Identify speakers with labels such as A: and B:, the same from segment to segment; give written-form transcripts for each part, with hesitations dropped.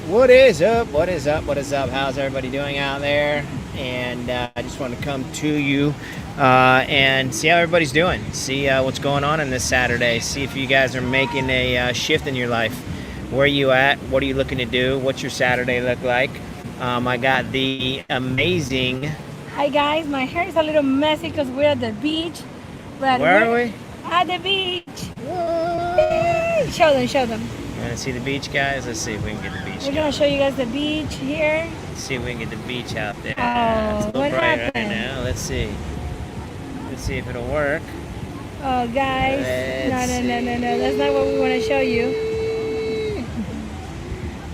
A: What is up? What is up? What is up? How's everybody doing out there? And I just want to come to you and see how everybody's doing. See what's going on this Saturday. See if you guys are making a shift in your life. Where are you at? What are you looking to do? What's your Saturday look like? I got the amazing.
B: Hi guys, my hair is a little messy because we're at the beach. But
A: Where are
B: we're
A: we?
B: at the beach.
A: What?
B: Show them, show them.
A: You want to see the beach, guys? Let's see if we can get the beach.
B: We're gonna show you guys the beach here.
A: Let's see if we can get the beach out there.
B: Oh,
A: It's a little
B: what
A: bright right
B: happened?
A: now. Let's see. Let's see if it'll work.
B: Oh guys,
A: Let's
B: no. That's not what we want to show you.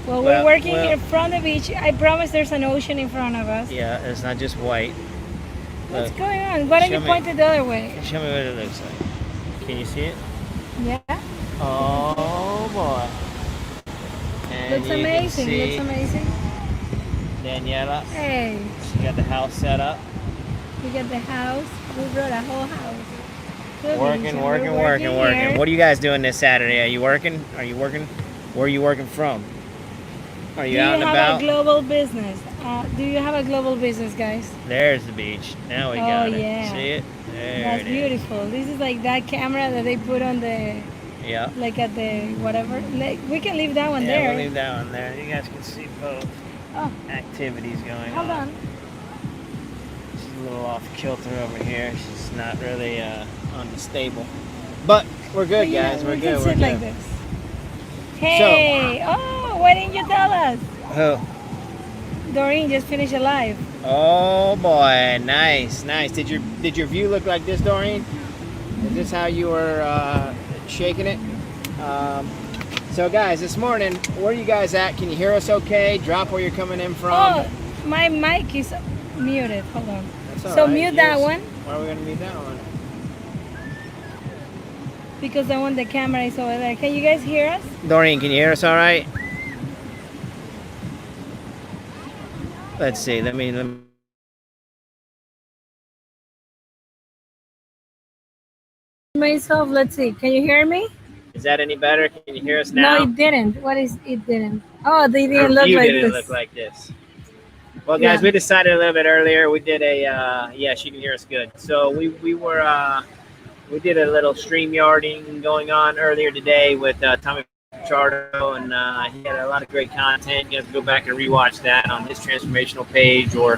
B: Well, we're
A: Well,
B: working
A: well-
B: here from the beach. I promise there's an ocean in front of us.
A: Yeah, it's not just white.
B: What's
A: Look,
B: going on? Why don't
A: show
B: you
A: me.
B: point it the other way?
A: show me what it looks like. Can you see it?
B: Yeah,
A: Oh boy. And
B: looks
A: you can
B: amazing.
A: see
B: Looks amazing.
A: Daniela.
B: Hey,
A: She got the house set up.
B: we got the house. We brought a whole house. to the beach,
A: Working.
B: and we're here.
A: What are you guys doing this Saturday? Are you working? Are you working? Where are you working from? Are you
B: Do
A: out
B: you
A: and
B: have
A: about?
B: a global business? Do you have a global business, guys?
A: There's the beach. Now we
B: Oh,
A: got it.
B: yeah.
A: See it? There
B: That's
A: it is.
B: beautiful. This is like that camera that they put on the,
A: Yeah.
B: like at the whatever. Like, we can leave that one
A: Yeah,
B: there.
A: we'll leave that one there. You guys can see both
B: Oh,
A: activities going
B: hold on.
A: She's a little off kilter over here. She's not really unstable. But we're good,
B: You know,
A: guys. We're
B: we
A: good.
B: can
A: We're
B: sit like
A: good.
B: this. Hey! Oh, why didn't you tell us?
A: Oh.
B: Doreen just finished a live.
A: Oh boy, nice. Did your view look like this, Doreen? Is this how you were shaking it? So guys, this morning, where are you guys at? Can you hear us okay? Drop where you're coming in from.
B: Oh, my mic is muted. Hold on.
A: That's all
B: So
A: right.
B: mute that
A: Yes.
B: one
A: Why are we gonna mute that one?
B: because I want the camera is over there. Can you guys hear us?
A: Doreen, can you hear us all right? Let's see. Let me
B: Myself, let's see. Can you hear me?
A: Is that any better? Can you hear us now?
B: No, it didn't. What is it didn't? Oh, they
A: Our
B: didn't look
A: view
B: like
A: didn't
B: this.
A: look like this. Well, guys,
B: Yeah.
A: we decided a little bit earlier. We did a yeah, she can hear us good. So we we did a little stream yarding going on earlier today with Tommy Chardo, and he had a lot of great content. You have to go back and rewatch that on his transformational page, or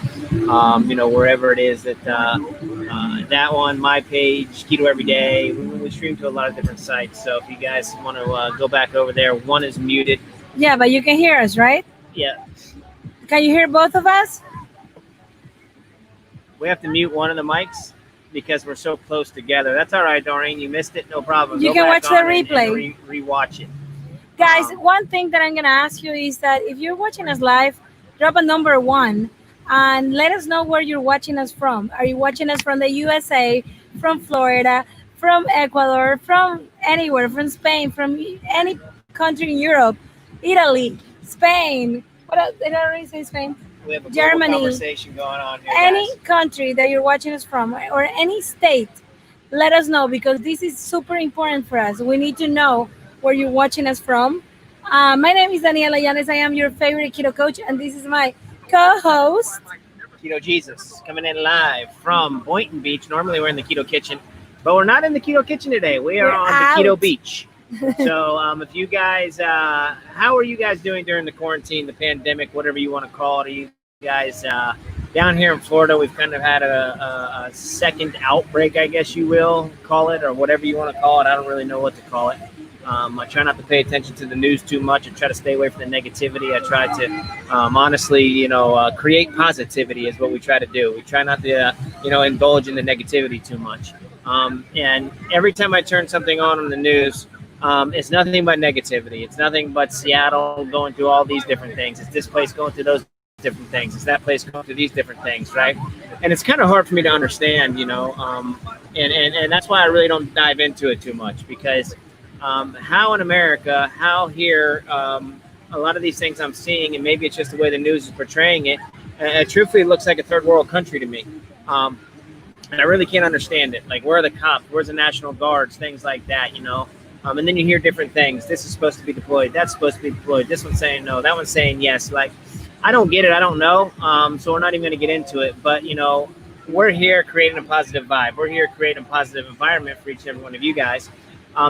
A: wherever it is that that one, my page, Keto Every Day. We stream to a lot of different sites. So if you guys want to go back over there, one is muted.
B: Yeah, but you can hear us, right?
A: Yeah,
B: Can you hear both of us?
A: we have to mute one of the mics because we're so close together. That's all right, Doreen. You missed it. No problem.
B: You
A: Go
B: can
A: back
B: watch the
A: on and
B: replay.
A: re-watch it.
B: Guys, one thing that I'm going to ask you is that if you're watching us live, drop a number 1 and let us know where you're watching us from. Are you watching us from the USA, from Florida, from Ecuador, from anywhere, from Spain, from any country in Europe, Italy, Spain? What else? Did I already say Spain?
A: We have a global
B: Germany.
A: conversation going on here,
B: Any
A: guys.
B: country that you're watching us from or any state, let us know because this is super important for us. We need to know where you're watching us from. My name is Daniela Llanes. I am your favorite keto coach, and this is my co-host.
A: Keto Jesus coming in live from Boynton Beach. Normally we're in the Keto Kitchen, but we're not in the Keto Kitchen today. We are
B: We're
A: on
B: out.
A: the Keto Beach. So if you guys, how are you guys doing during the quarantine, the pandemic, whatever you want to call it? Are you guys down here in Florida? We've kind of had a second outbreak, I guess you will call it, or whatever you want to call it. I don't really know what to call it. I try not to pay attention to the news too much. I try to stay away from the negativity. I try to honestly, create positivity is what we try to do. We try not to, indulge in the negativity too much. And every time I turn something on the news, it's nothing but negativity. It's nothing but Seattle going through all these different things. It's this place going through those different things. It's that place going through these different things, right? And it's kind of hard for me to understand, and that's why I really don't dive into it too much because how in America, how here, a lot of these things I'm seeing, and maybe it's just the way the news is portraying it, truthfully, it looks like a third world country to me. And I really can't understand it. Like, where are the cops? Where's the National Guards? Things like that, And then you hear different things. This is supposed to be deployed. That's supposed to be deployed. This one's saying no. That one's saying yes. Like, I don't get it. I don't know. So we're not even going to get into it. But, we're here creating a positive vibe. We're here creating a positive environment for each and every one of you guys.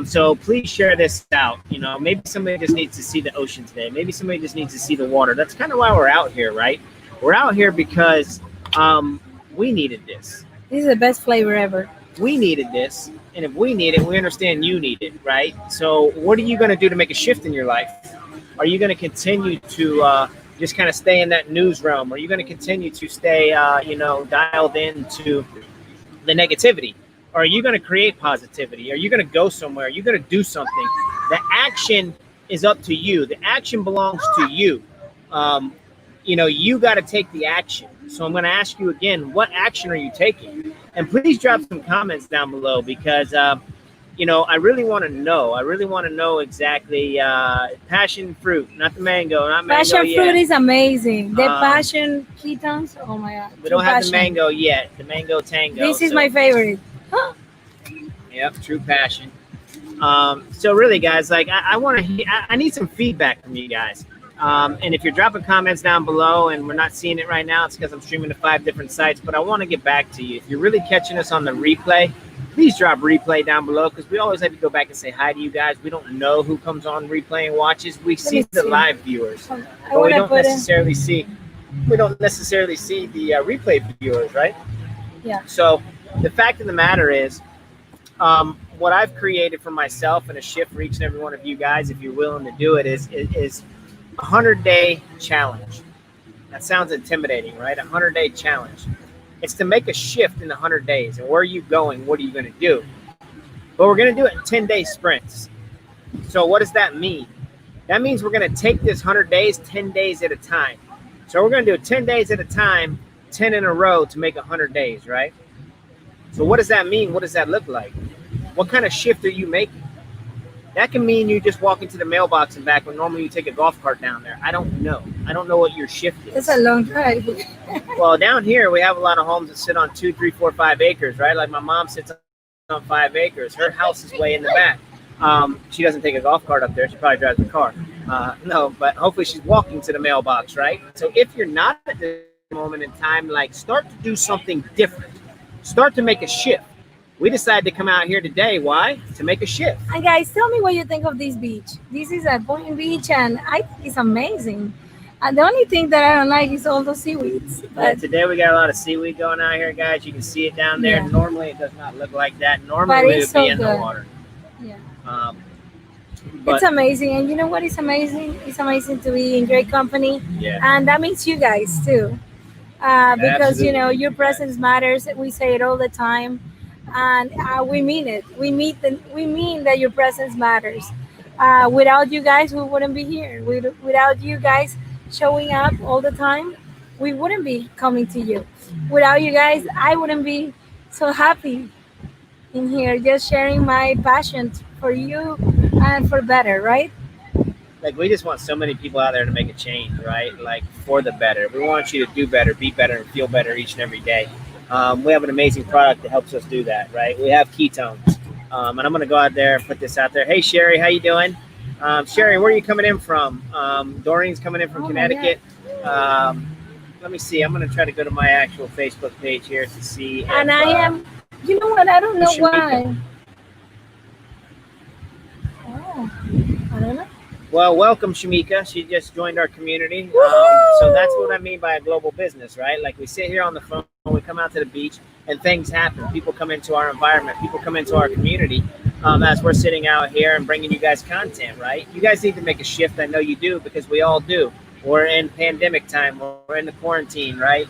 A: So please share this out. Maybe somebody just needs to see the ocean today. Maybe somebody just needs to see the water. That's kind of why we're out here, right? We're out here because we needed this.
B: This is the best flavor ever.
A: We needed this. And if we need it, we understand you need it, right? So what are you going to do to make a shift in your life? Are you going to continue to just kind of stay in that news realm? Are you going to continue to stay, dialed into the negativity? Or are you going to create positivity? Are you going to go somewhere? Are you going to do something? The action is up to you. The action belongs to you. You got to take the action. So I'm going to ask you again, what action are you taking? And please drop some comments down below because, I really want to know. I really want to know exactly passion fruit, not the mango, not mango
B: Passion
A: yet.
B: fruit is amazing. The passion ketones, oh my God.
A: We don't have the mango yet, the mango tango.
B: This is my favorite.
A: Yep, true passion. So really, guys, like I need some feedback from you guys. And if you're dropping comments down below and we're not seeing it right now, it's because I'm streaming to 5 different sites. But I want to get back to you. If you're really catching us on the replay, please drop replay down below because we always have to go back and say hi to you guys. We don't know who comes on replay and watches. We see the live viewers, but we don't necessarily see the replay viewers, right?
B: Yeah.
A: So the fact of the matter is, what I've created for myself and a shift for each and every one of you guys, if you're willing to do it, is a 100-day challenge. That sounds intimidating, right? A 100-day challenge. It's to make a shift in the 100 days. And where are you going? What are you going to do? But we're going to do it in 10-day sprints. So what does that mean? That means we're going to take this 100 days, 10 days at a time. So we're going to do it 10 days at a time, 10 in a row to make 100 days, right? So what does that mean? What does that look like? What kind of shift are you making? That can mean you just walk into the mailbox and back when normally you take a golf cart down there. I don't know. I don't know what your shift is.
B: It's a long drive.
A: Well, down here we have a lot of homes that sit on 2, 3, 4, 5 acres, right? Like my mom sits on 5 acres. Her house is way in the back. She doesn't take a golf cart up there. She probably drives a car. No, but hopefully she's walking to the mailbox, right? So if you're not at this moment in time, like start to do something different. Start to make a shift. We decided to come out here today. Why? To make a shift.
B: And guys, tell me what you think of this beach. This is a Boynton Beach, and I think it's amazing. And the only thing that I don't like is all the seaweeds. But
A: today we got a lot of seaweed going out here, guys. You can see it down there.
B: Yeah.
A: Normally it does not look like that. Normally it would be in the water.
B: Yeah.
A: But
B: it's amazing. And you know what is amazing? It's amazing to be in great company.
A: Yeah.
B: And that means you guys too. Because, your presence matters. We say it all the time. And we mean it. We mean that your presence matters. Without you guys, we wouldn't be here. Without you guys showing up all the time, we wouldn't be coming to you. Without you guys, I wouldn't be so happy in here, just sharing my passion for you and for better, right?
A: Like we just want so many people out there to make a change, right? Like for the better. We want you to do better, be better, and feel better each and every day. We have an amazing product that helps us do that, right? We have ketones. And I'm going to go out there and put this out there. Hey, Sherry, how you doing? Sherry, where are you coming in from? Doreen's coming in from Connecticut. Let me see. I'm going to try to go to my actual Facebook page here to see.
B: And I am, you know what? I don't know why. Oh, I don't know.
A: Well, welcome, Shamika. She just joined our community. So that's what I mean by a global business, right? Like we sit here on the phone, we come out to the beach, and things happen. People come into our environment. People come into our community as we're sitting out here and bringing you guys content, right? You guys need to make a shift. I know you do because we all do. We're in pandemic time. We're in the quarantine, right?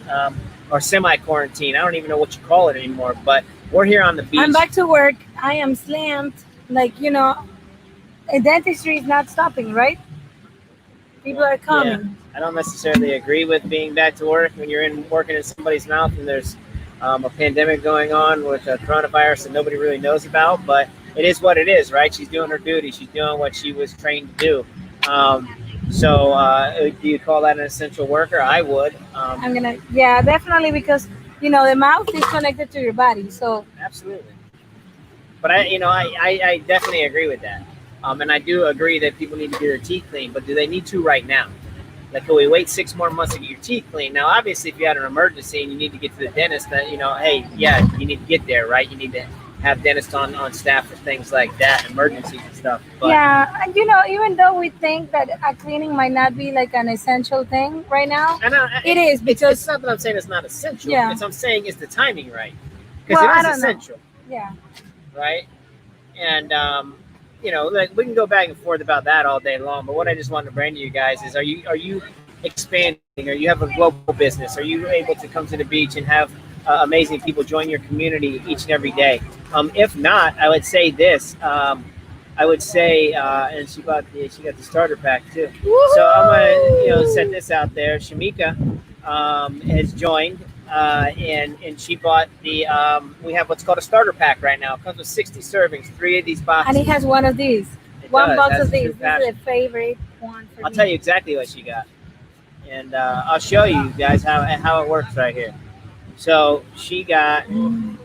A: Or semi-quarantine. I don't even know what you call it anymore, but we're here on the beach.
B: I'm back to work. I am slammed. Like, dentistry is not stopping, right? People are coming.
A: Yeah. I don't necessarily agree with being back to work when you're working in somebody's mouth and there's a pandemic going on with a coronavirus that nobody really knows about, but it is what it is, right? She's doing her duty. She's doing what she was trained to do. So do you call that an essential worker? I would.
B: Yeah, definitely, because, the mouth is connected to your body. So
A: absolutely. But I definitely agree with that. And I do agree that people need to get their teeth cleaned, but do they need to right now? Like, can we wait 6 more months to get your teeth cleaned? Now, obviously, if you had an emergency and you need to get to the dentist, then, you know, hey, yeah, you need to get there, right? You need to have dentists on staff for things like that, emergencies and stuff. But
B: Yeah, and you know, even though we think that a cleaning might not be like an essential thing right now,
A: and
B: it is
A: it's
B: because
A: not that I'm saying it's not essential.
B: Yeah.
A: It's I'm saying is the timing right? Because
B: Well, I
A: it is
B: don't know.
A: essential,
B: yeah,
A: right? And you know, like we can go back and forth about that all day long. But what I just wanted to bring to you guys is: are you expanding? Or you have a global business? Are you able to come to the beach and have amazing people join your community each and every day? If not, I would say this. I would say, and she got the starter pack too. So I'm gonna set this out there. Shamika has joined, and she bought the. We have what's called a starter pack right now. It comes with 60 servings, 3 of these boxes.
B: and it has one of these,
A: It
B: one
A: does.
B: box
A: Has
B: of
A: the true
B: these. This
A: passion.
B: is a favorite one for
A: I'll
B: me.
A: tell you exactly what she got, and I'll show you guys how it works right here. So she got 1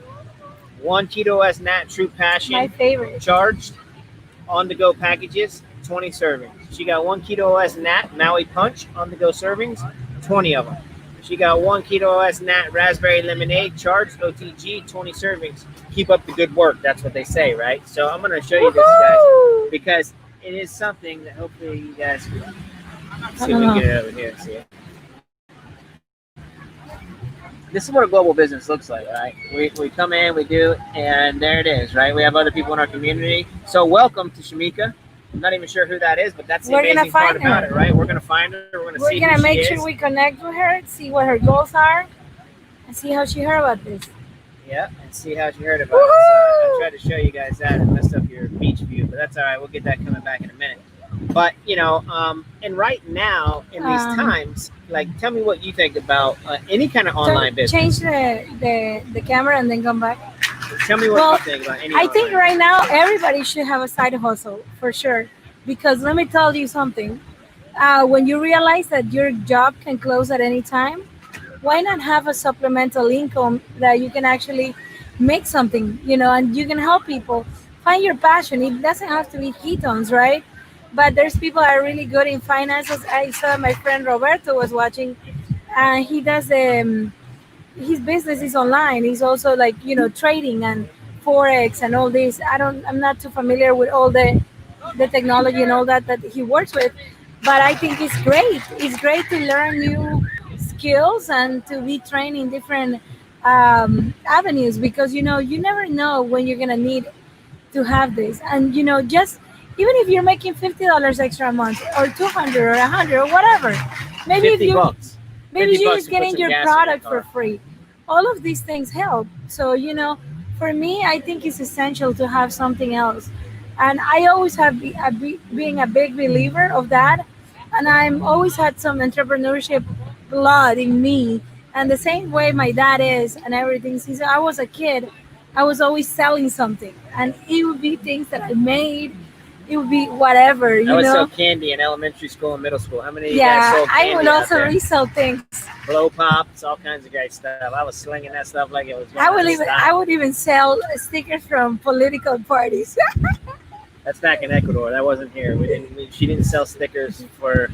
A: Keto S Nat True Passion
B: My favorite.
A: charged on the go packages, 20 servings. She got 1 Keto S Nat Maui Punch on the go servings, 20 of them. She got 1 Keto S Nat Raspberry Lemonade charged OTG, 20 servings. Keep up the good work. That's what they say, right? So I'm going to show you this, guys,
B: Woohoo!
A: because it is something that hopefully you guys can see if we can get it over here. See it. This is what a global business looks like, right? We come in, we do, and there it is, right? We have other people in our community. So welcome to Shamika. I'm not even sure who that is, but that's the
B: We're gonna
A: amazing part
B: find
A: about
B: her.
A: it, right? We're going to find her. We're going to see
B: We're gonna
A: who
B: make
A: she
B: sure
A: is.
B: we connect with her, see what her goals are, and see how she heard about this.
A: Yeah, and see how she heard about it. So I tried to show you guys that and messed up your beach view, but that's all right. We'll get that coming back in a minute. But, and right now, in these times, like, tell me what you think about any kind of online business.
B: Change the camera and then come back.
A: Tell me what
B: Well,
A: you think about any
B: I think
A: online
B: right now everybody should have a side hustle for sure. Because let me tell you something. When you realize that your job can close at any time, why not have a supplemental income that you can actually make something, and you can help people find your passion. It doesn't have to be ketones, right? But there's people that are really good in finances. I saw my friend Roberto was watching, and he does his business is online. He's also like trading and forex and all this. I'm not too familiar with all the technology and all that he works with, but I think it's great. It's great to learn new skills and to be trained in different avenues, because you never know when you're gonna need to have this. And just even if you're making $50 extra a month, or 200 or 100 or whatever, maybe if
A: 50
B: you
A: bucks.
B: maybe
A: 50
B: you're
A: bucks
B: just
A: to put
B: getting
A: some
B: your
A: gas in your
B: product
A: car.
B: for free. All of these things help. So for me, I think it's essential to have something else. And I always have being a big believer of that. And I'm always had some entrepreneurship blood in me. And the same way my dad is and everything. Since I was a kid, I was always selling something. And it would be things that I made. It would be whatever,
A: I would sell candy in elementary school and middle school. How many of you guys
B: Yeah,
A: sold
B: I
A: candy
B: would
A: out
B: also
A: there?
B: resell things.
A: Blow pops, all kinds of great stuff. I was slinging that stuff like it was.
B: I would even sell stickers from political parties.
A: That's back in Ecuador. That wasn't here. She didn't sell stickers for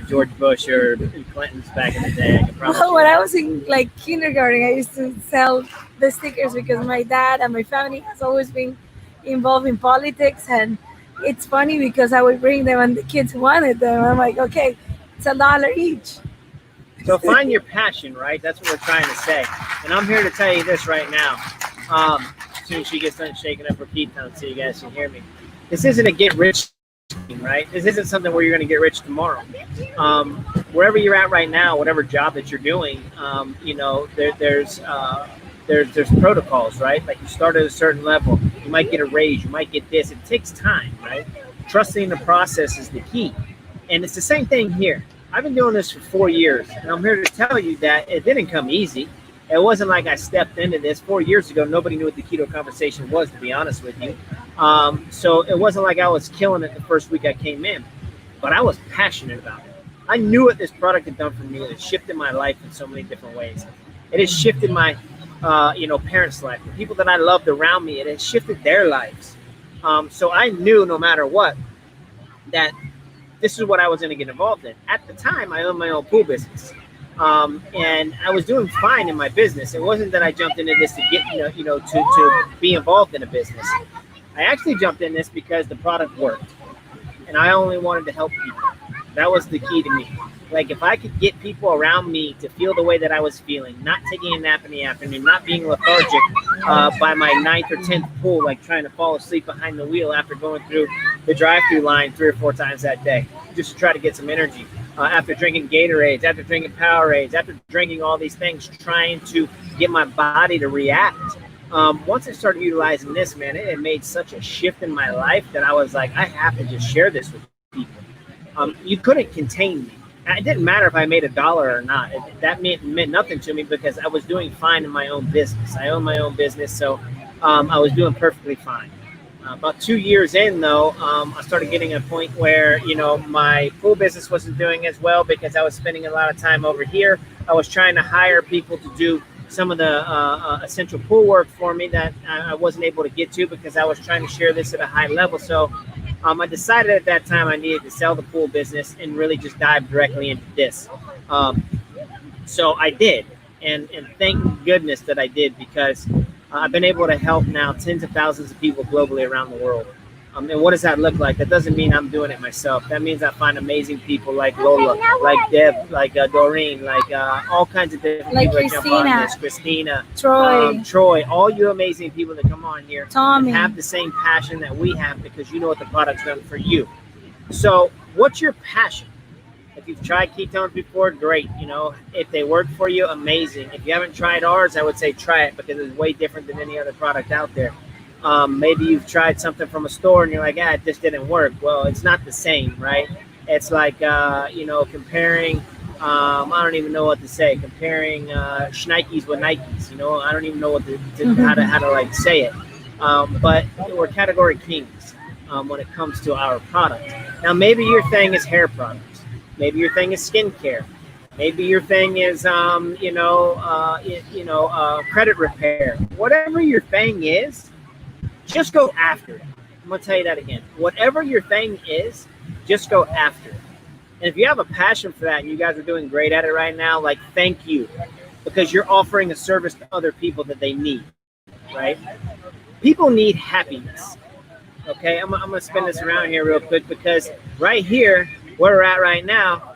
A: George Bush or Clinton's back in the day. I can promise
B: Well,
A: you
B: when
A: that.
B: I was in like kindergarten, I used to sell the stickers because my dad and my family has always been involved in politics, and it's funny because I would bring them and the kids wanted them. I'm like, okay, it's $1 each.
A: So find your passion, right? That's what we're trying to say. And I'm here to tell you this right now. As soon as she gets done shaking up her ketones, so you guys can hear me. This isn't a get rich scheme, right? This isn't something where you're going to get rich tomorrow. Wherever you're at right now, whatever job that you're doing, there's protocols, right? Like you start at a certain level, you might get a raise, you might get this. It takes time, right? Trusting the process is the key. And it's the same thing here. I've been doing this for 4 years, and I'm here to tell you that it didn't come easy. It wasn't like I stepped into this 4 years ago. Nobody knew what the keto conversation was, to be honest with you. So it wasn't like I was killing it the first week I came in, but I was passionate about it. I knew what this product had done for me. It shifted my life in so many different ways. It has shifted my, parents' life, the people that I loved around me. It has shifted their lives. So I knew no matter what that this is what I was going to get involved in. At the time, I owned my own pool business, and I was doing fine in my business. It wasn't that I jumped into this to get to be involved in a business. I actually jumped in this because the product worked, and I only wanted to help people. That was the key to me. Like, if I could get people around me to feel the way that I was feeling, not taking a nap in the afternoon, not being lethargic by my 9th or 10th pool, like trying to fall asleep behind the wheel after going through the drive-through line 3 or 4 times that day, just to try to get some energy. After drinking Gatorades, after drinking Powerades, after drinking all these things, trying to get my body to react. Once I started utilizing this, man, it had made such a shift in my life that I was like, I have to just share this with people. You couldn't contain me. It didn't matter if I made $1 or not. That meant nothing to me because I was doing fine in my own business. I own my own business, so I was doing perfectly fine. About 2 years in, though, I started getting a point where, my pool business wasn't doing as well because I was spending a lot of time over here. I was trying to hire people to do some of the essential pool work for me that I wasn't able to get to because I was trying to share this at a high level. So I decided at that time I needed to sell the pool business and really just dive directly into this. So I did, and thank goodness that I did, because I've been able to help now tens of thousands of people globally around the world. And what does that look like? That doesn't mean I'm doing it myself. That means I find amazing people like Lola, like Deb, like Doreen, like all kinds of different
B: like
A: people that jump on
B: Christina,
A: this. Christina,
B: Troy,
A: all you amazing people that come on here
B: Tommy.
A: and have the same passion that we have, because you know what the product's done for you. So what's your passion? If you've tried ketones before, great. If they work for you, amazing. If you haven't tried ours, I would say try it, because it's way different than any other product out there. Maybe you've tried something from a store and you're like, it just didn't work. Well, it's not the same, right? It's like, comparing, I don't even know what to say, comparing Schnikes with Nikes. I don't even know how to like say it. But we're category kings when it comes to our product. Now, maybe your thing is hair products. Maybe your thing is skincare. Maybe your thing is, credit repair. Whatever your thing is, just go after it. I'm going to tell you that again. Whatever your thing is, just go after it. And if you have a passion for that and you guys are doing great at it right now, like, thank you, because you're offering a service to other people that they need, right? People need happiness. Okay, I'm going to spin this around here real quick, because right here, where we're at right now,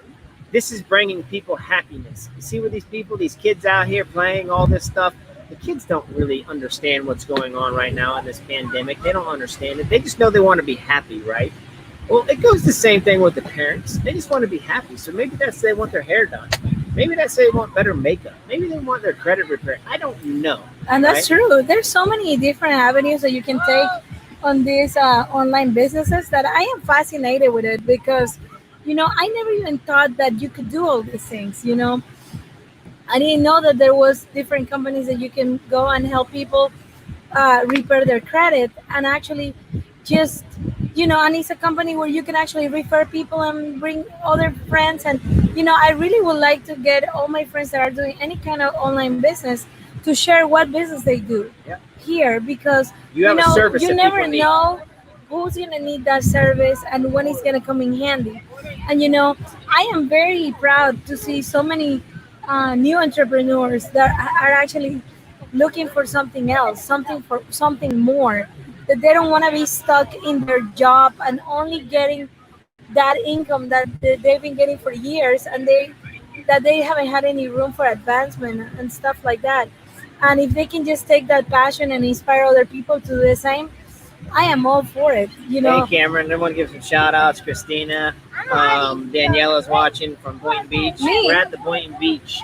A: this is bringing people happiness. You see with these kids out here playing all this stuff, the kids don't really understand what's going on right now in this pandemic. They don't understand it. They just know they want to be happy, right? Well, it goes the same thing with the parents. They just want to be happy. So maybe they want their hair done. Maybe they want better makeup. Maybe they want their credit repair. I don't know.
B: And that's true. There's so many different avenues that you can take on these online businesses that I am fascinated with it, because, I never even thought that you could do all these things, I didn't know that there was different companies that you can go and help people repair their credit, and actually just, and it's a company where you can actually refer people and bring other friends. And, I really would like to get all my friends that are doing any kind of online business to share what business they do here, because,
A: you have a service
B: you never know who's going to need that service and when it's going to come in handy. And, I am very proud to see so many new entrepreneurs that are actually looking for something else, something more, that they don't want to be stuck in their job and only getting that income that they've been getting for years, and they haven't had any room for advancement and stuff like that. And if they can just take that passion and inspire other people to do the same, I am all for it. Hey,
A: Cameron, everyone give some shout outs. Christina, Daniela's watching from Boynton Beach. We're at the Boynton Beach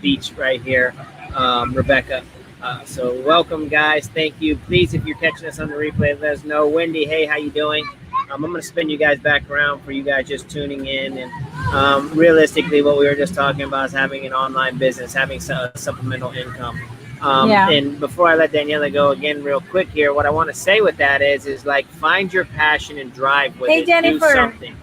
A: beach right here. Rebecca. So welcome, guys. Thank you. Please, if you're catching us on the replay, let us know. Wendy, hey, how you doing? I'm going to spin you guys back around for you guys just tuning in. And realistically, what we were just talking about is having an online business, having supplemental income. And before I let Daniela go again real quick here, what I want to say with that is like, find your passion and drive with it.
B: Jennifer.
A: Do something.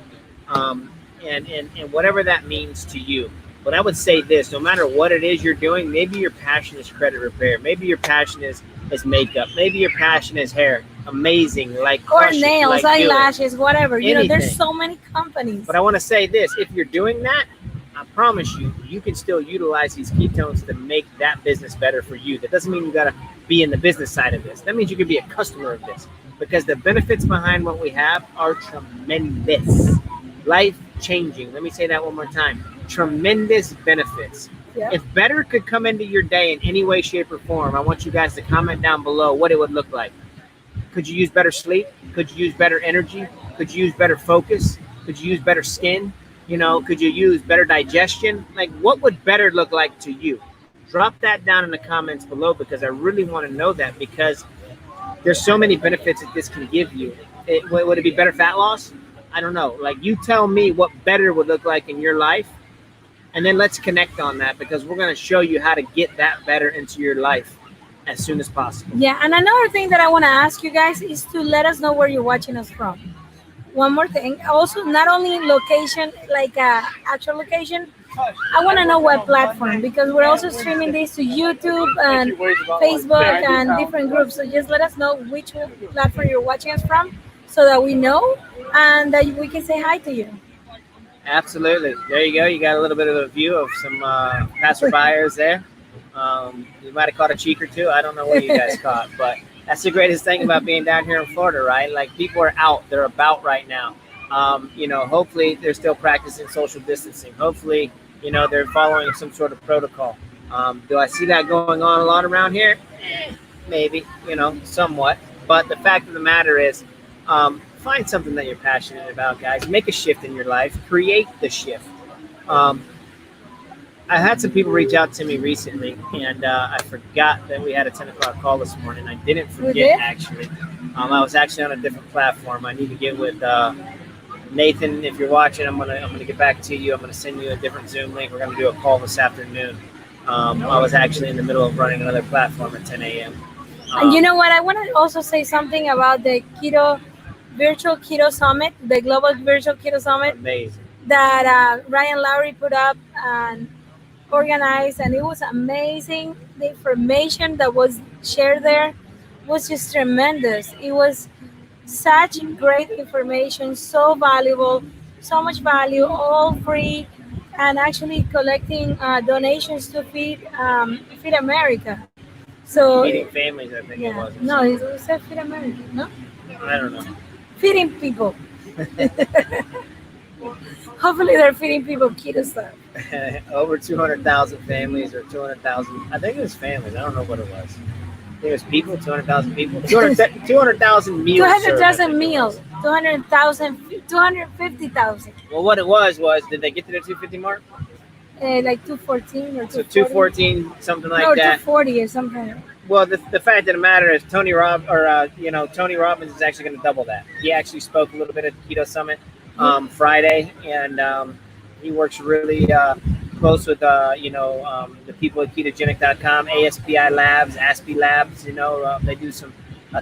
A: And whatever that means to you. But I would say this, no matter what it is you're doing, maybe your passion is credit repair. Maybe your passion is makeup. Maybe your passion is hair. amazing, like
B: Or
A: crush it,
B: nails,
A: like do it.
B: eyelashes, whatever. You know, there's
A: Anything.
B: so many companies.
A: But I want to say this: if you're doing that, I promise you, you can still utilize these ketones to make that business better for you. That doesn't mean you got to be in the business side of this. That means you can be a customer of this, because the benefits behind what we have are tremendous, life changing. Let me say that one more time: tremendous benefits.
B: Yeah.
A: If better could come into your day in any way, shape, or form, I want you guys to comment down below what it would look like. Could you use better sleep? Could you use better energy? Could you use better focus? Could you use better skin? You know, could you use better digestion? Like, what would better look like to you? Drop that down in the comments below, because I really want to know that, because there's so many benefits that this can give you. Would it be better fat loss? I don't know. Like, you tell me what better would look like in your life, and then let's connect on that, because we're going to show you how to get that better into your life as soon as possible.
B: Yeah, and another thing that I want to ask you guys is to let us know where you're watching us from. One more thing, also not only location, like actual location, I want to know what platform, because we're also streaming this to YouTube and Facebook and different groups. So just let us know which platform you're watching us from, so that we know and that we can say hi to you.
A: Absolutely. There you go. You got a little bit of a view of some passerbyers there. You might have caught a cheek or two. I don't know what you guys caught, but that's the greatest thing about being down here in Florida, right? Like, people are out, they're about right now. You know, hopefully they're still practicing social distancing. Hopefully, you know, they're following some sort of protocol. Do I see that going on a lot around here? Maybe, you know, somewhat. But the fact of the matter is, find something that you're passionate about, guys. Make a shift in your life. Create the shift. I had some people reach out to me recently, and I forgot that we had a 10 o'clock call this morning. I didn't forget, actually. I was actually on a different platform. I need to get with Nathan. If you're watching, I'm gonna get back to you. I'm gonna send you a different Zoom link. We're gonna do a call this afternoon. I was actually in the middle of running another platform at 10 a.m.
B: And you know what? I want to also say something about the Virtual Keto Summit, the Global Virtual Keto Summit.
A: Amazing.
B: That Ryan Lowry put up and organized, and it was amazing. The information that was shared there was just tremendous. It was such great information, so valuable, so much value, all free, and actually collecting donations to Feed America. So
A: Feeding families, I think it
B: yeah,
A: was.
B: no, it said Feed America, no,
A: I don't know.
B: feeding people. Hopefully, they're feeding people keto stuff.
A: Over 200,000 families, or 200,000. I think it was families. I don't know what it was. I think it was people, 200,000 people. 200,000 meals.
B: 200,000 meals, 200,000, 250,000.
A: Well, what it was, did they get to the 250 mark?
B: Like 214 or 240.
A: So 214, something like
B: no,
A: that.
B: 240 or something.
A: Well, the fact of the matter is, Tony Robbins is actually going to double that. He actually spoke a little bit at the Keto Summit Friday, and he works really close with the people at ketogenic.com, ASPI Labs, ASPI Labs. You know, they do some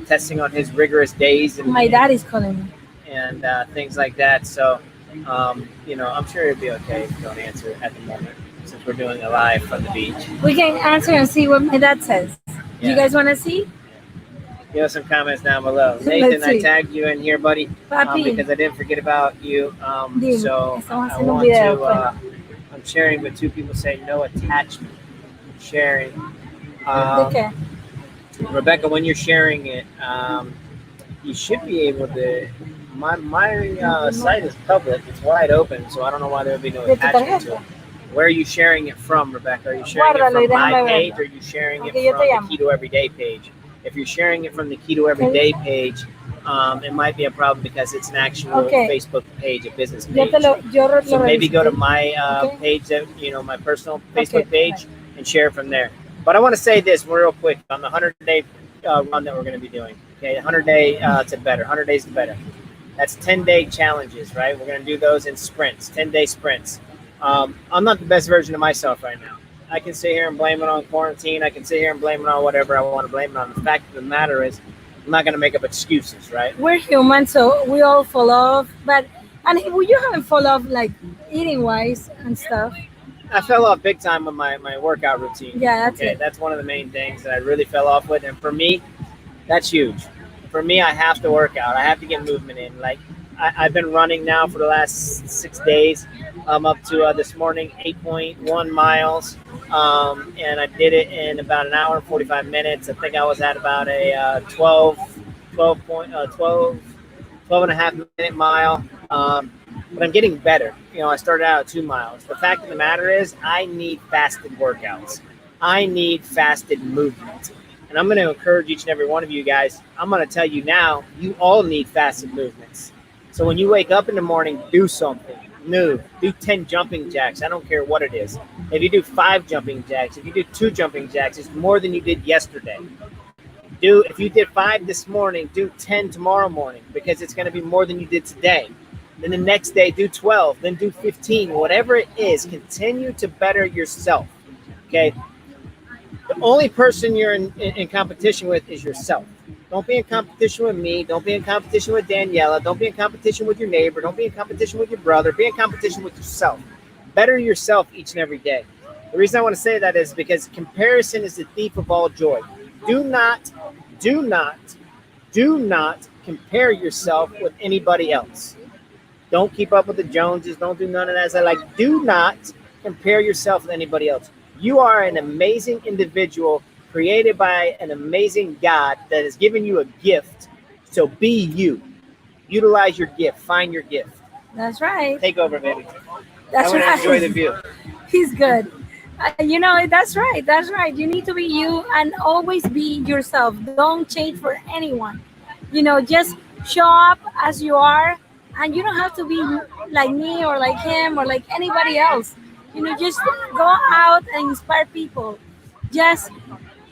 A: testing on his rigorous days, and
B: My dad is calling me.
A: and things like that. So, I'm sure it'll be okay if you don't answer at the moment, since we're doing a live from the beach.
B: We can answer and see what my dad says.
A: Yeah.
B: You guys want to see?
A: Give us some comments down below. Nathan, I
B: see.
A: tagged you in here, buddy,
B: Papi,
A: because I didn't forget about you.
B: Dime,
A: So
B: estamos
A: I
B: haciendo un
A: want
B: video,
A: to. I'm sharing, but two people say no attachment. Sharing.
B: okay.
A: Rebecca, when you're sharing it, you should be able to. My site is public; it's wide open, so I don't know why there would be no
B: De tu
A: attachment to
B: tarjeta.
A: it. Where are you sharing it from, Rebecca? Are you sharing
B: Guárdalo y
A: it from my
B: déjame
A: page,
B: verlo.
A: or are you sharing it
B: Ok, yo
A: from
B: te
A: the
B: llamo.
A: Keto Everyday page? If you're sharing it from the Keto Everyday page, it might be a problem because it's an actual
B: Okay.
A: Facebook page, a business
B: Yo
A: page.
B: te lo, yo lo
A: So maybe
B: reviso,
A: go to
B: ¿sí?
A: my
B: Okay.
A: page, that my personal Facebook
B: Okay,
A: page, and share from there. But I want to say this real quick on the 100-day run that we're going to be doing. Okay, 100-day to better, 100 days to better. That's 10-day challenges, right? We're going to do those in sprints, 10-day sprints. I'm not the best version of myself right now. I can sit here and blame it on quarantine. I can sit here and blame it on whatever I want to blame it on. The fact of the matter is, I'm not going to make up excuses, right?
B: We're human, so we all fall off. And you haven't fall off like eating wise and stuff.
A: I fell off big time with my workout routine.
B: Yeah, that's
A: Okay,
B: it.
A: that's one of the main things that I really fell off with. And for me, that's huge. for me, I have to work out. I have to get movement in. Like I've been running now for the last 6 days. I'm up to this morning 8.1 miles, and I did it in about an hour and 45 minutes. I think I was at about a 12 and a half minute mile. But I'm getting better. I started out at 2 miles. The fact of the matter is, I need fasted workouts. I need fasted movement. And I'm going to encourage each and every one of you guys. I'm going to tell you now, you all need fasted movements. So when you wake up in the morning, do something. Move. Do 10 jumping jacks. I don't care what it is. If you do 5 jumping jacks, if you do 2 jumping jacks, it's more than you did yesterday. If you did 5 this morning, do 10 tomorrow morning, because it's going to be more than you did today. Then the next day, do 12, then do 15. Whatever it is, continue to better yourself. Okay? The only person you're in competition with is yourself. Don't be in competition with me. Don't be in competition with Daniela. Don't be in competition with your neighbor. Don't be in competition with your brother. Be in competition with yourself. Better yourself each and every day. The reason I want to say that is because comparison is the thief of all joy. Do not compare yourself with anybody else. Don't keep up with the Joneses. Don't do none of that. Do not compare yourself with anybody else. You are an amazing individual created by an amazing God that has given you a gift. So be you. Utilize your gift. Find your gift.
B: That's right.
A: Take over, baby.
B: That's
A: I want
B: right.
A: to enjoy the view.
B: He's good. That's right. That's right. You need to be you and always be yourself. Don't change for anyone. Just show up as you are, and you don't have to be like me or like him or like anybody else. Just go out and inspire people. Just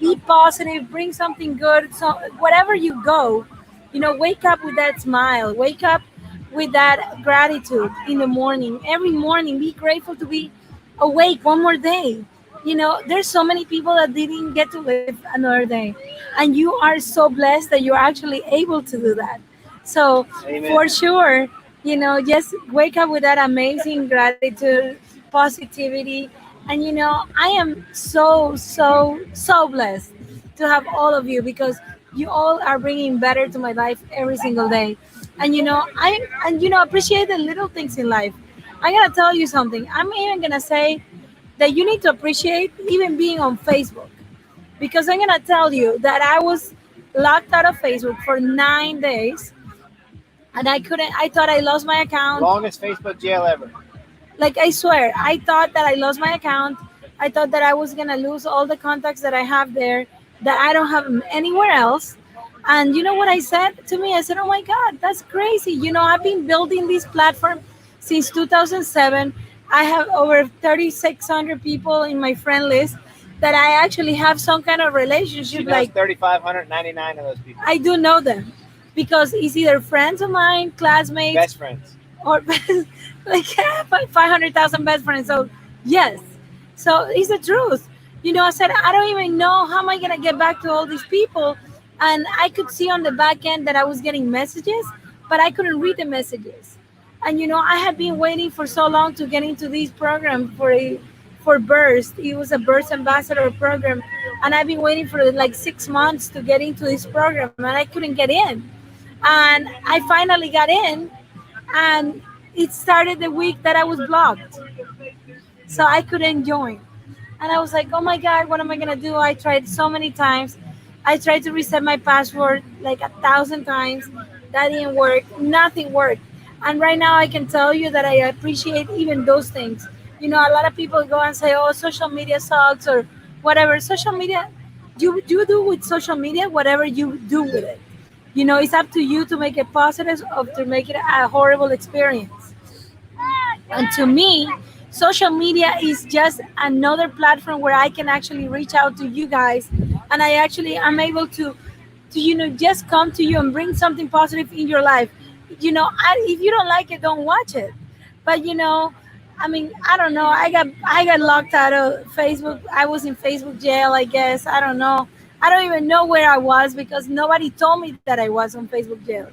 B: be positive, bring something good. So wherever you go, wake up with that smile. Wake up with that gratitude in the morning. Every morning, be grateful to be awake one more day. There's so many people that didn't get to live another day, and you are so blessed that you're actually able to do that. So
A: Amen.
B: for sure, just wake up with that amazing gratitude, positivity, and I am so blessed to have all of you, because you all are bringing better to my life every single day. And I appreciate the little things in life. I gotta tell you something. I'm even gonna say that you need to appreciate even being on Facebook, because I'm gonna tell you that I was locked out of Facebook for 9 days, and I couldn't. I thought I lost my account.
A: Longest Facebook jail ever.
B: Like, I swear, I thought that I lost my account. I thought that I was gonna lose all the contacts that I have there, that I don't have anywhere else. And you know what I said to me? I said, "Oh my God, that's crazy." I've been building this platform since 2007. I have over 3,600 people in my friend list that I actually have some kind of relationship.
A: She knows
B: Like,
A: 3,599 of those people.
B: I do know them, because it's either friends of mine, classmates,
A: Best friends.
B: or like 500,000 best friends. So yes, so it's the truth. I said, I don't even know how am I gonna get back to all these people. And I could see on the back end that I was getting messages, but I couldn't read the messages. And I had been waiting for so long to get into this program for Burst. It was a Burst Ambassador program, and I've been waiting for like 6 months to get into this program, and I couldn't get in. And I finally got in, and it started the week that I was blocked, so I couldn't join. And I was like, oh my God, what am I gonna do? I tried so many times. I tried to reset my password like 1,000 times. That didn't work. Nothing worked. And right now I can tell you that I appreciate even those things. A lot of people go and say, oh, social media sucks or whatever. Social media, you do with social media whatever you do with it. It's up to you to make it positive or to make it a horrible experience. And to me, social media is just another platform where I can actually reach out to you guys, and I actually am able to just come to you and bring something positive in your life. If you don't like it, don't watch it. But I don't know. I got locked out of Facebook. I was in Facebook jail, I guess. I don't know. I don't even know where I was, because nobody told me that I was on Facebook jail.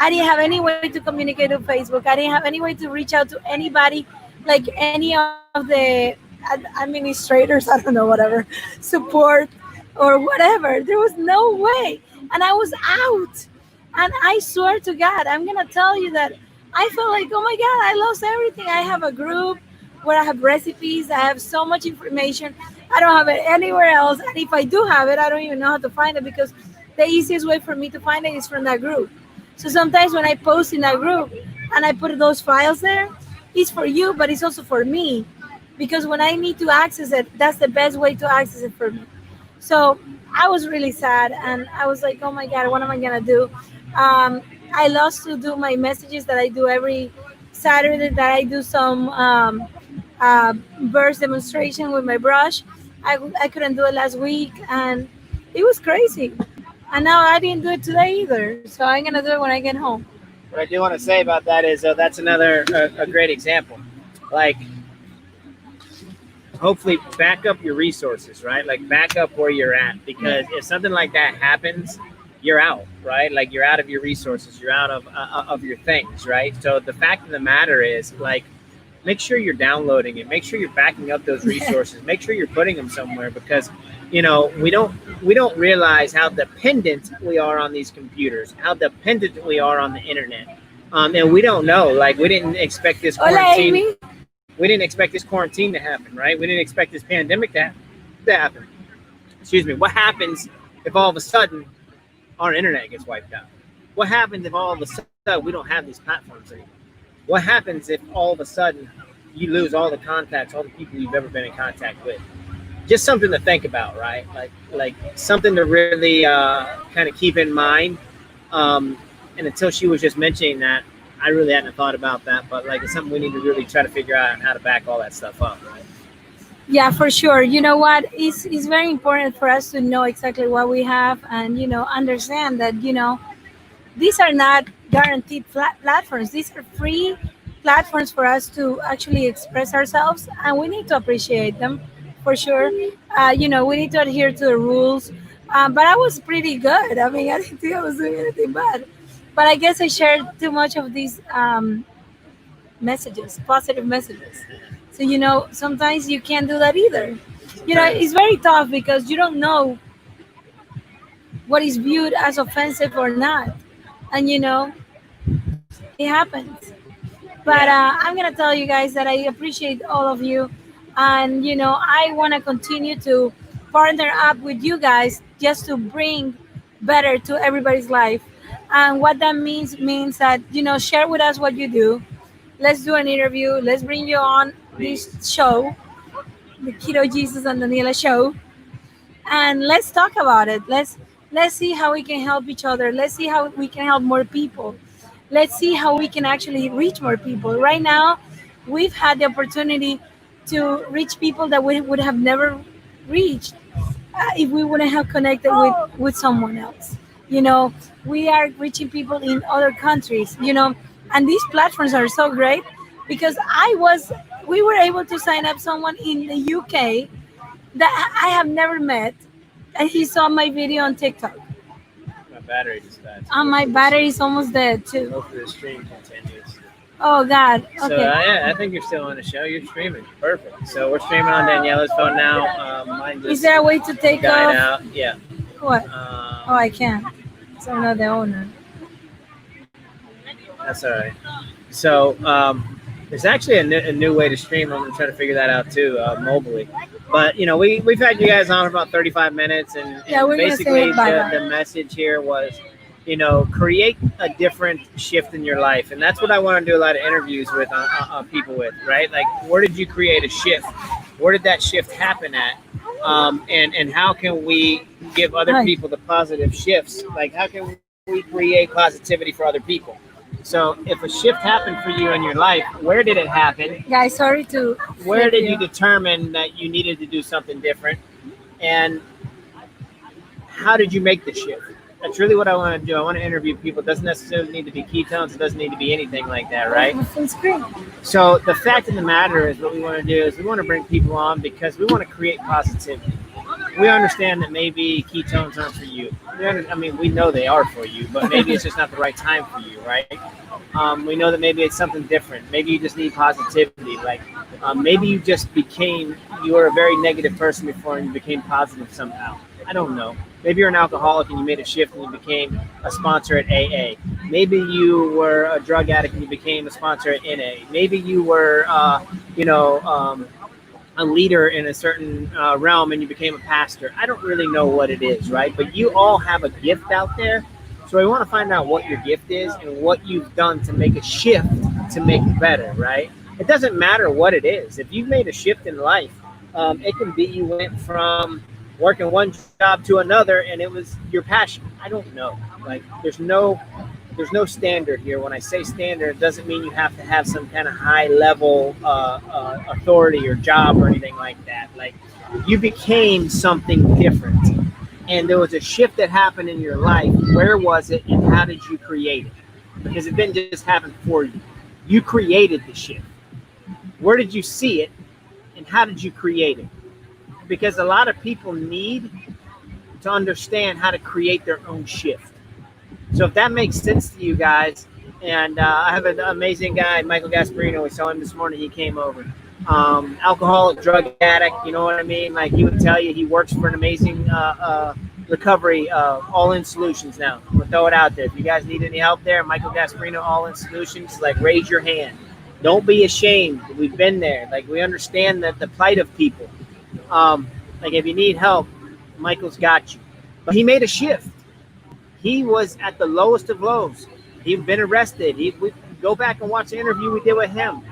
B: I didn't have any way to communicate with Facebook. I didn't have any way to reach out to anybody, like any of the administrators, I don't know, whatever, support or whatever. There was no way. And I was out. And I swear to God, I'm gonna tell you that I felt like, oh my God, I lost everything. I have a group where I have recipes, I have so much information. I don't have it anywhere else. And if I do have it, I don't even know how to find it because the easiest way for me to find it is from that group. So sometimes when I post in that group and I put those files there, it's for you, but it's also for me. Because when I need to access it, that's the best way to access it for me. So I was really sad and I was like, oh my God, what am I gonna do? I lost to do my messages that I do every Saturday, that I do some verse demonstration with my brush. I couldn't do it last week and it was crazy. And now I didn't do it today either. So I'm gonna do it when I get home.
A: What I do want to say about that is, that's another a great example. Like, hopefully back up your resources, right? Like, back up where you're at, because if something like that happens, you're out, right? Like, you're out of your resources, you're out of your things, right? So the fact of the matter is, like, make sure you're downloading it, make sure you're backing up those resources, make sure you're putting them somewhere, because we don't realize how dependent we are on these computers, how dependent we are on the internet. And we don't know, like, we didn't expect this
B: Hola,
A: quarantine.
B: Amy.
A: We didn't expect this quarantine to happen, right? We didn't expect this pandemic to happen. Excuse me. What happens if all of a sudden our internet gets wiped out? What happens if all of a sudden we don't have these platforms anymore? What happens if all of a sudden you lose all the contacts, all the people you've ever been in contact with? Just something to think about, right? Like something to really kind of keep in mind. And until she was just mentioning that, I really hadn't thought about that. But like, it's something we need to really try to figure out on how to back all that stuff up. Right?
B: Yeah, for sure. You know what? It's very important for us to know exactly what we have and, understand that, these are not guaranteed platforms. These are free platforms for us to actually express ourselves, and we need to appreciate them for sure. We need to adhere to the rules. But I was pretty good. I mean, I didn't think I was doing anything bad. But I guess I shared too much of these messages, positive messages. So, sometimes you can't do that either. It's very tough because you don't know what is viewed as offensive or not. And, it happens. But
A: Yeah.
B: I'm going to tell you guys that I appreciate all of you. And, I want to continue to partner up with you guys just to bring better to everybody's life. And what that means that, share with us what you do. Let's do an interview. Let's bring you on this
A: Please.
B: show, the Keto Jesus and Daniela show, and let's talk about it. Let's see how we can help each other. Let's see how we can help more people. Let's see how we can actually reach more people. Right now, we've had the opportunity to reach people that we would have never reached if we wouldn't have connected with someone else. You know, we are reaching people in other countries. And these platforms are so great because we were able to sign up someone in the UK that I have never met, and he saw my video on TikTok.
A: My battery just died.
B: And my battery is almost dead too.
A: Hopefully the stream continues.
B: Oh God.
A: So
B: Okay.
A: yeah, I think you're still on the show. You're streaming. Perfect. So we're streaming on Daniela's phone now. Mine just
B: Is there a way to take
A: died
B: off?
A: out. Yeah.
B: What? Oh, I can't. So I'm not the owner.
A: That's all right. So there's actually a new way to stream. I'm gonna try to figure that out too, mobilely. But we've had you guys on for about 35 minutes, and
B: Yeah, we're gonna say
A: basically
B: bye-bye.
A: the message here was, create a different shift in your life, and that's what I want to do a lot of interviews with people with, right? Like, where did you create a shift? Where did that shift happen at? And how can we give other
B: Hi.
A: people the positive shifts? Like, how can we create positivity for other people? So if a shift happened for you in your life, where did it happen?
B: Guys, sorry to.
A: Where
B: flip
A: did you determine that you needed to do something different? And how did you make the shift? That's really what I want to do. I want to interview people. It doesn't necessarily need to be ketones. It doesn't need to be anything like that, right?
B: My full screen.
A: So the fact of the matter is, what we want to do is we want to bring people on because we want to create positivity. We understand that maybe ketones aren't for you. We know they are for you, but maybe it's just not the right time for you, right? We know that maybe it's something different. Maybe you just need positivity. Like maybe you were a very negative person before and you became positive somehow. I don't know. Maybe you're an alcoholic and you made a shift and you became a sponsor at AA. Maybe you were a drug addict and you became a sponsor at NA. Maybe you were, a leader in a certain realm and you became a pastor. I don't really know what it is, right? But you all have a gift out there. So we want to find out what your gift is and what you've done to make a shift to make it better, right? It doesn't matter what it is. If you've made a shift in life, it can be you went from working one job to another and it was your passion. I don't know. Like there's no standard here. When I say standard, it doesn't mean you have to have some kind of high level authority or job or anything like that. Like you became something different and there was a shift that happened in your life. Where was it and how did you create it? Because it didn't just happen for you. You created the shift. Where did you see it and how did you create it? Because a lot of people need to understand how to create their own shift. So if that makes sense to you guys, and I have an amazing guy, Michael Gasparino. We saw him this morning. He came over. Alcoholic, drug addict. You know what I mean? Like he would tell you, he works for an amazing recovery, All In Solutions now. I'm gonna throw it out there. If you guys need any help there, Michael Gasparino, All In Solutions. Like raise your hand. Don't be ashamed. We've been there. Like we understand that the plight of people. Like if you need help, Michael's got you. But he made a shift. He was at the lowest of lows. He'd been arrested. We go back and watch the interview we did with him.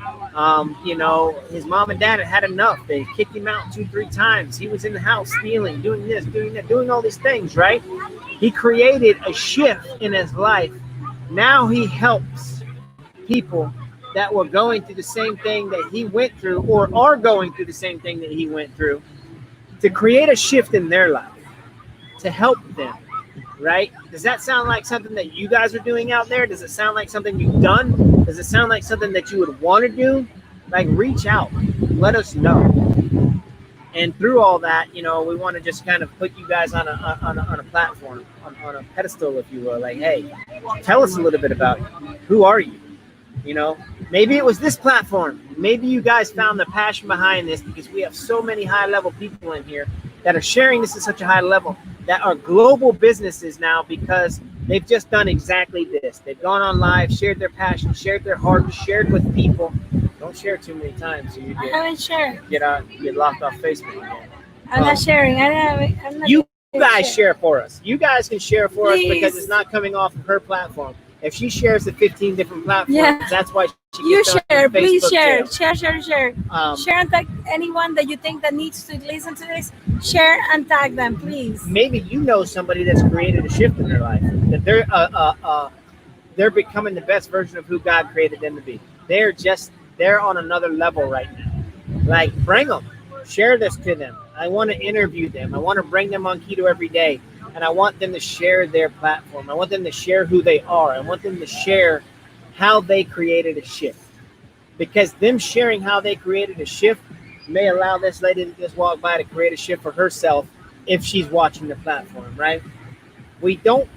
A: His mom and dad had enough. They kicked him out 2-3 times. He was in the house stealing, doing this, doing that, doing all these things, right? He created a shift in his life. Now he helps people that were going through the same thing that he went through or are going through the same thing that he went through to create a shift in their life, to help them, right? Does that sound like something that you guys are doing out there? Does it sound like something you've done? Does it sound like something that you would want to do? Like reach out, let us know. And through all that, we want to just kind of put you guys on a platform, on a pedestal, if you will. Like, hey, tell us a little bit about you. Who are you? Maybe it was this platform. Maybe you guys found the passion behind this because we have so many high-level people in here that are sharing this at such a high level that are global businesses now because they've just done exactly this. They've gone on live, shared their passion, shared their heart, shared with people. Don't share too many times. So you
B: I haven't shared.
A: Get locked off Facebook again.
B: I'm not sharing. I'm not.
A: You guys share for us. You guys can share for us
B: Please.
A: because it's not coming off of her platform. If she shares the 15 different platforms, that's why she
B: You
A: gets
B: share,
A: on
B: please
A: Facebook
B: share.
A: jail.
B: Share. Share and tag anyone that you think that needs to listen to this. Share and tag them, please.
A: Maybe you know somebody that's created a shift in their life, that they're becoming the best version of who God created them to be. They're on another level right now. Like bring them, share this to them. I want to interview them. I want to bring them on Keto Every Day. And I want them to share their platform. I want them to share who they are. I want them to share how they created a shift. Because them sharing how they created a shift may allow this lady that just walked by to create a shift for herself if she's watching the platform, right? We don't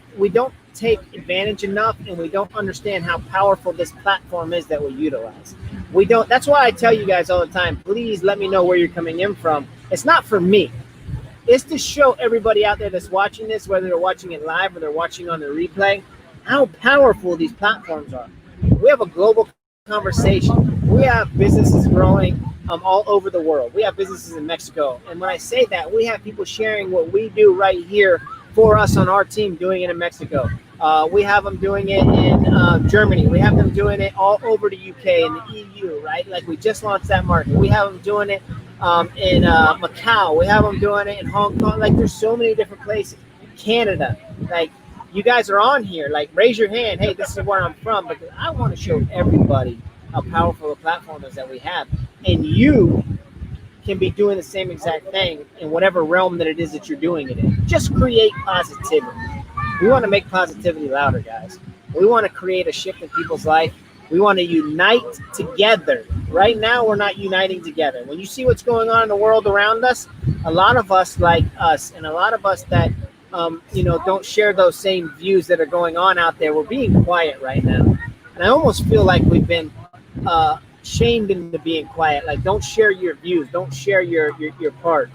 A: take advantage enough and we don't understand how powerful this platform is that we utilize. That's why I tell you guys all the time, please let me know where you're coming in from. It's not for me. It's to show everybody out there that's watching this, whether they're watching it live or they're watching on the replay, how powerful these platforms are. We have a global conversation. We have businesses growing all over the world. We have businesses in Mexico. And when I say that, we have people sharing what we do right here for us on our team doing it in Mexico. We have them doing it in Germany. We have them doing it all over the UK and the EU, right? Like we just launched that market. We have them doing it in Macau. We have them doing it in Hong Kong. Like there's so many different places. Canada. Like you guys are on here. Like raise your hand. Hey, this is where I'm from. Because I want to show everybody how powerful a platform is that we have. And you can be doing the same exact thing in whatever realm that it is that you're doing it in. Just create positivity. We want to make positivity louder, guys. We want to create a shift in people's life. We want to unite together. Right now, we're not uniting together. When you see what's going on in the world around us, a lot of us like us and a lot of us that, don't share those same views that are going on out there, we're being quiet right now. And I almost feel like we've been shamed into being quiet. Like, don't share your views. Don't share your part,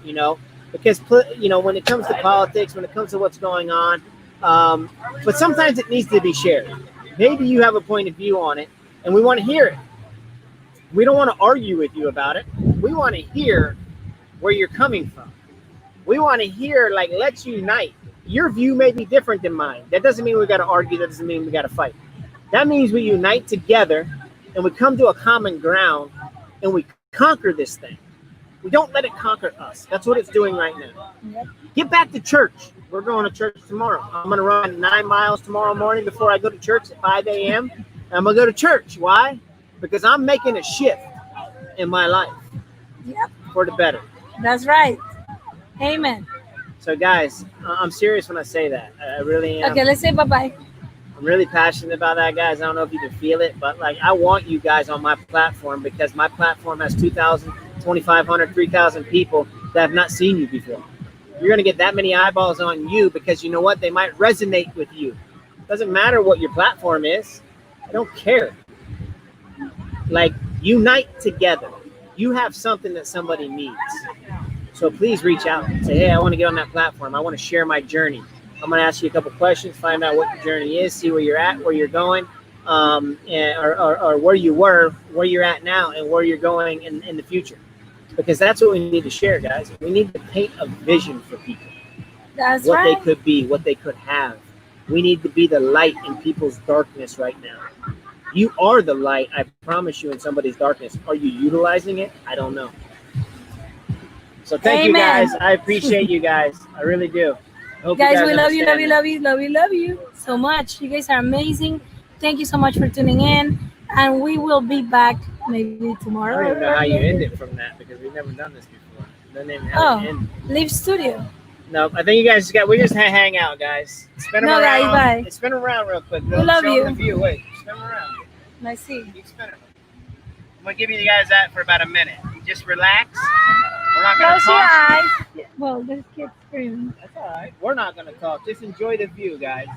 A: because when it comes to politics, when it comes to what's going on, but sometimes it needs to be shared. Maybe you have a point of view on it, and we want to hear it. We don't want to argue with you about it. We want to hear where you're coming from. We want to hear, like, let's unite. Your view may be different than mine. That doesn't mean we got to argue. That doesn't mean we got to fight. That means we unite together and we come to a common ground and we conquer this thing. We don't let it conquer us. That's what it's doing right now.
B: Yep.
A: Get back to church. We're going to church tomorrow. I'm going to run 9 miles tomorrow morning before I go to church at 5 a.m. I'm going to go to church. Why? Because I'm making a shift in my life.
B: Yep.
A: For the better.
B: That's right. Amen.
A: So, guys, I'm serious when I say that. I really am.
B: Okay, let's say bye-bye.
A: I'm really passionate about that, guys. I don't know if you can feel it, but like, I want you guys on my platform because my platform has 2,000, 2,500, 3,000 people that have not seen you before. You're going to get that many eyeballs on you because you know what? They might resonate with you. Doesn't matter what your platform is. I don't care. Like, unite together. You have something that somebody needs. So please reach out and say, hey, I want to get on that platform. I want to share my journey. I'm going to ask you a couple questions, find out what your journey is, see where you're at, where you're going, or where you were, where you're at now, and where you're going in the future. Because that's what we need to share, guys. We need to paint a vision for people.
B: That's
A: what
B: right.
A: they could be, what they could have. We need to be the light in people's darkness right now. You are the light, I promise you, in somebody's darkness. Are you utilizing it? I don't know. So thank you, guys. I appreciate you guys. I really do.
B: Guys, we love you so much. You guys are amazing. Thank you so much for tuning in. And we will be back maybe tomorrow.
A: I don't even know how you end it from that because we've never done this before. Don't even have it end.
B: Live Studio.
A: No, I think you guys we just hang out, guys. Spin them around.
B: Guys, bye.
A: Spin them around real quick.
B: We love you.
A: The view. Wait, spin them around.
B: I see.
A: Keep spinning them. I'm going to give you guys that for about a minute. Just relax. We're not going to
B: talk. Close your eyes. Well, there's kids screaming.
A: That's all right. We're not going to talk. Just enjoy the view, guys.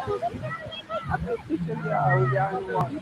C: I think he should be always down in the water.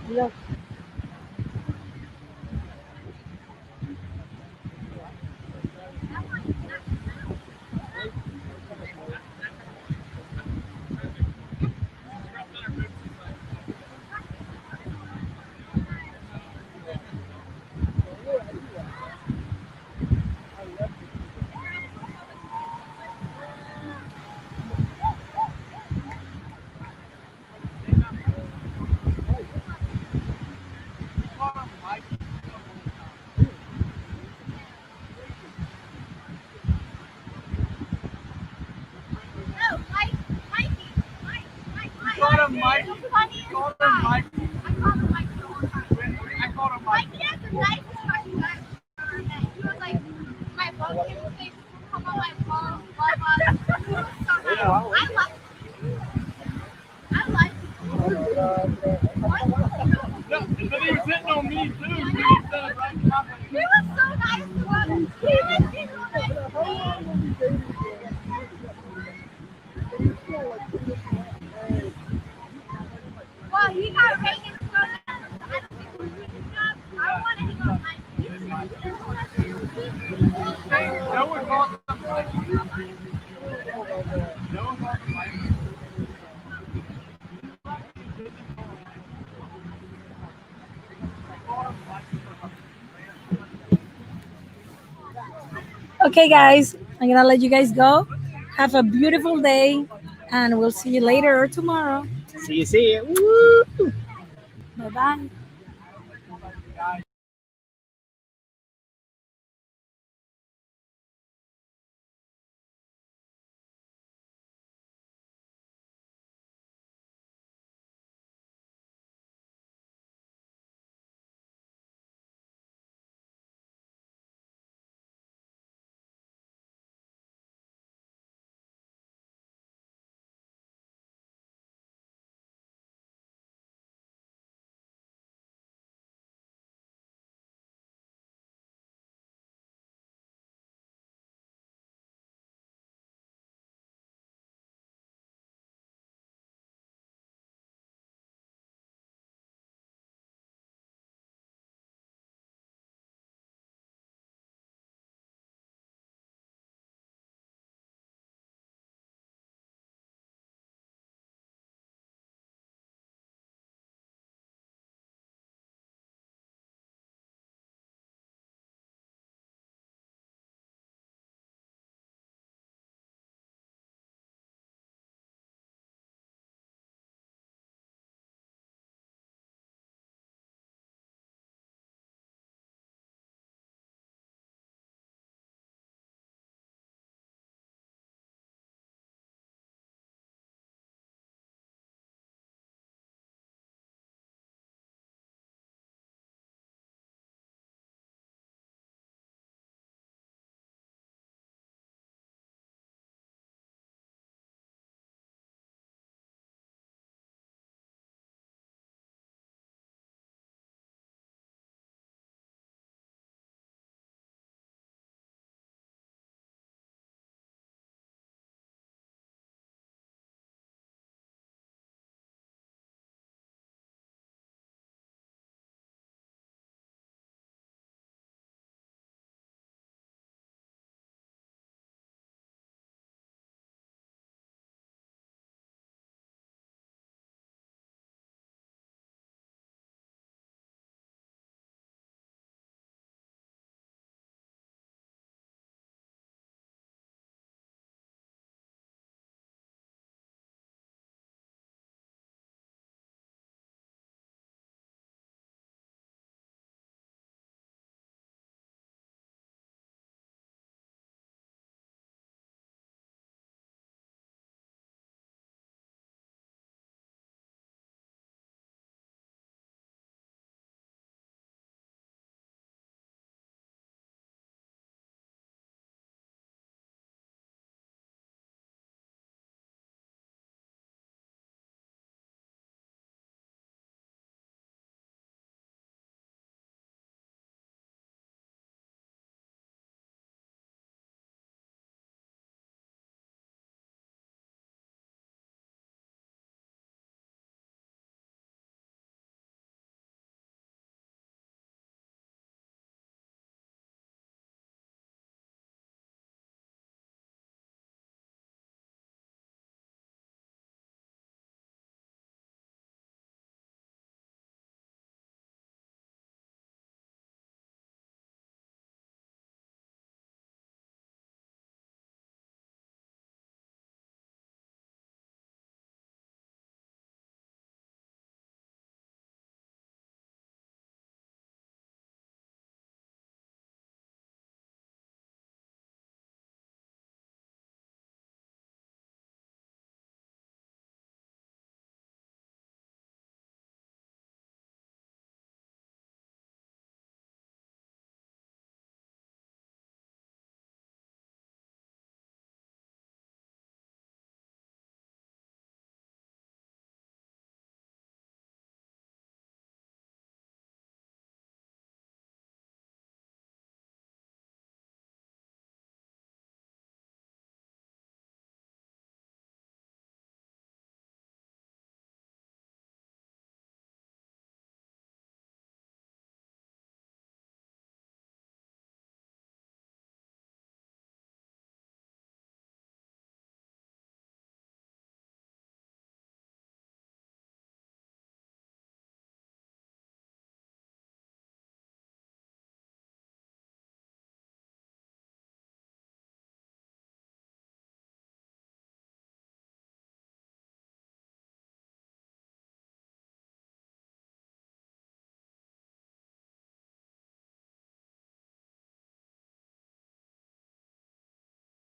B: Look.
C: Call him Mike. Call him Mike. I called him Mike. No, but he was hitting on me too.
D: He was so nice to us. He was well, he got rated so nice. I don't think he was doing his job. I wanted to go like
C: No one called him Mike. No one called him Mike.
B: Okay, guys, I'm gonna let you guys go. Have a beautiful day, and we'll see you later or tomorrow.
A: See you.
B: Bye bye.